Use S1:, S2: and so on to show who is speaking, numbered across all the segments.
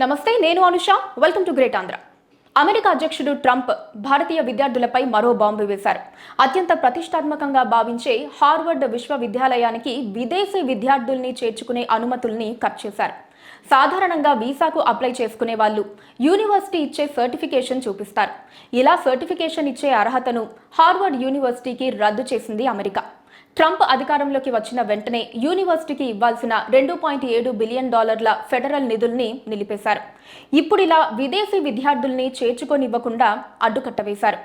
S1: నమస్తే, నేను Anusha. Welcome to great Andhra. America అధ్యక్షుడు ట్రంప్ భారతీయ విద్యార్థులపై మరో బాంబు వేశారు. అత్యంత ప్రతిష్టాత్మకంగా భావించే హార్వర్డ్ విశ్వవిద్యాలయానికి విదేశీ విద్యార్థుల్ని చేర్చుకునే అనుమతుల్ని కట్ చేశారు. సాధారణంగా వీసాకు అప్లై చేసుకునే వాళ్ళు యూనివర్సిటీ ఇచ్చే సర్టిఫికేషన్ చూపిస్తారు. ఇలా సర్టిఫికేషన్ ఇచ్చే అర్హతను హార్వర్డ్ యూనివర్సిటీకి రద్దు చేసింది అమెరికా. ట్రంప్ అధికారంలోకి వచ్చిన వెంటనే యూనివర్సిటీకి ఇవ్వాల్సిన $2.7 బిలియన్ ఫెడరల్ నిధుల్ని నిలిపేశారు. ఇప్పుడిలా విదేశీ విద్యార్థుల్ని చేర్చుకోనివ్వకుండా అడ్డుకట్ట వేశారు.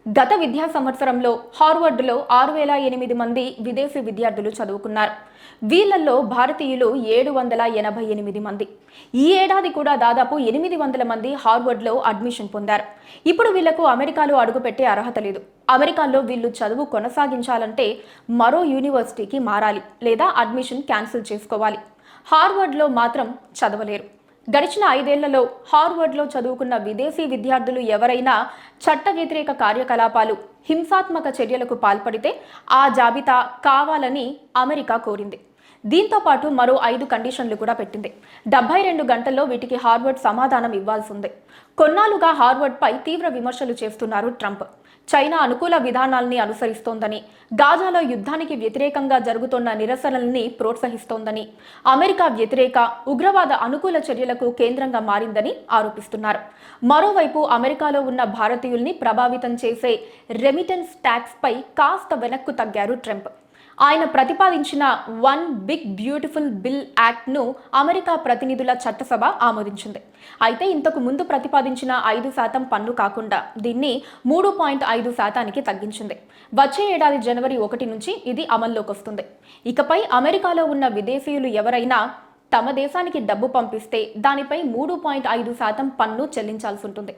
S1: గత విద్యా సంవత్సరంలో హార్వర్డ్లో 6,008 మంది విదేశీ విద్యార్థులు చదువుకున్నారు. వీళ్లలో భారతీయులు 788 మంది. ఈ ఏడాది కూడా దాదాపు 800 మంది హార్వర్డ్లో అడ్మిషన్ పొందారు. ఇప్పుడు వీళ్లకు అమెరికాలో అడుగుపెట్టే అర్హత లేదు. అమెరికాలో వీళ్ళు చదువు కొనసాగించాలంటే మరో యూనివర్సిటీకి మారాలి లేదా అడ్మిషన్ క్యాన్సిల్ చేసుకోవాలి. హార్వర్డ్లో మాత్రం చదవలేరు. గడిచిన 5 ఏళ్లలో హార్వర్డ్లో చదువుకున్న విదేశీ విద్యార్థులు ఎవరైనా చట్ట వ్యతిరేక కార్యకలాపాలు, హింసాత్మక చర్యలకు పాల్పడితే ఆ జాబితా కావాలని అమెరికా కోరింది. దీంతో పాటు మరో 5 కండిషన్లు కూడా పెట్టింది. 72 గంటల్లో వీటికి హార్వర్డ్ సమాధానం ఇవ్వాల్సి ఉంది. కొన్నాళ్లుగా హార్వర్డ్పై తీవ్ర విమర్శలు చేస్తున్నారు ట్రంప్. చైనా అనుకూల విధానాల్ని అనుసరిస్తోందని, గాజాలో యుద్ధానికి వ్యతిరేకంగా జరుగుతున్న నిరసనల్ని ప్రోత్సహిస్తోందని, అమెరికా వ్యతిరేక ఉగ్రవాద అనుకూల చర్యలకు కేంద్రంగా మారిందని ఆరోపిస్తున్నారు. మరోవైపు అమెరికాలో ఉన్న భారతీయుల్ని ప్రభావితం చేసే రెమిటెన్స్ ట్యాక్స్ పై కాస్త వెనక్కు తగ్గారు ట్రంప్. ఆయన ప్రతిపాదించిన వన్ బిగ్ బ్యూటిఫుల్ బిల్ యాక్ట్ను అమెరికా ప్రతినిధుల చట్టసభ ఆమోదించింది. అయితే ఇంతకు ముందు ప్రతిపాదించిన 5% పన్ను కాకుండా దీన్ని 3.5%కి తగ్గించింది. వచ్చే ఏడాది జనవరి 1 నుంచి ఇది అమల్లోకి వస్తుంది. ఇకపై అమెరికాలో ఉన్న విదేశీయులు ఎవరైనా తమ దేశానికి డబ్బు పంపిస్తే దానిపై 3.5% పన్ను చెల్లించాల్సి ఉంటుంది.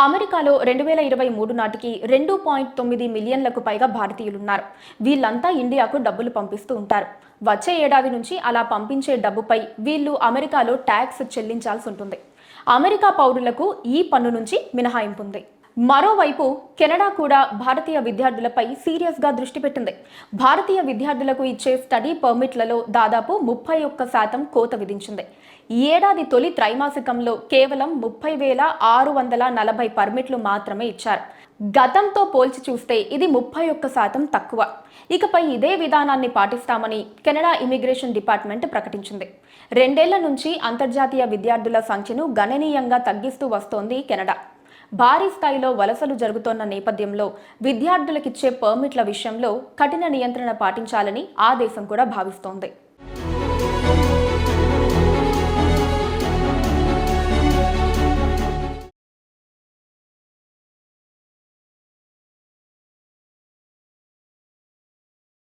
S1: అమెరికాలో 2023 నాటికి 2.9 మిలియన్లకు పైగా భారతీయులున్నారు. వీళ్ళంతా ఇండియాకు డబ్బులు పంపిస్తూ ఉంటారు. వచ్చే ఏడాది నుంచి అలా పంపించే డబ్బుపై వీళ్ళు అమెరికాలో ట్యాక్స్ చెల్లించాల్సి ఉంటుంది. అమెరికా పౌరులకు ఈ పన్ను నుంచి మినహాయింపు ఉంది. మరోవైపు కెనడా కూడా భారతీయ విద్యార్థులపై సీరియస్గా దృష్టి పెట్టింది. భారతీయ విద్యార్థులకు ఇచ్చే స్టడీ పర్మిట్లలో దాదాపు 31% కోత విధించింది. ఈ ఏడాది తొలి త్రైమాసికంలో కేవలం 30,640 పర్మిట్లు మాత్రమే ఇచ్చారు. గతంతో పోల్చి చూస్తే ఇది 31% తక్కువ. ఇకపై ఇదే విధానాన్ని పాటిస్తామని కెనడా ఇమిగ్రేషన్ డిపార్ట్మెంట్ ప్రకటించింది. 2 ఏళ్ల నుంచి అంతర్జాతీయ విద్యార్థుల సంఖ్యను గణనీయంగా తగ్గిస్తూ వస్తోంది కెనడా. భారీ స్థాయిలో వలసలు జరుగుతోన్న నేపథ్యంలో విద్యార్థులకిచ్చే పర్మిట్ల విషయంలో కఠిన నియంత్రణ పాటించాలని ఆ దేశం కూడా భావిస్తోంది.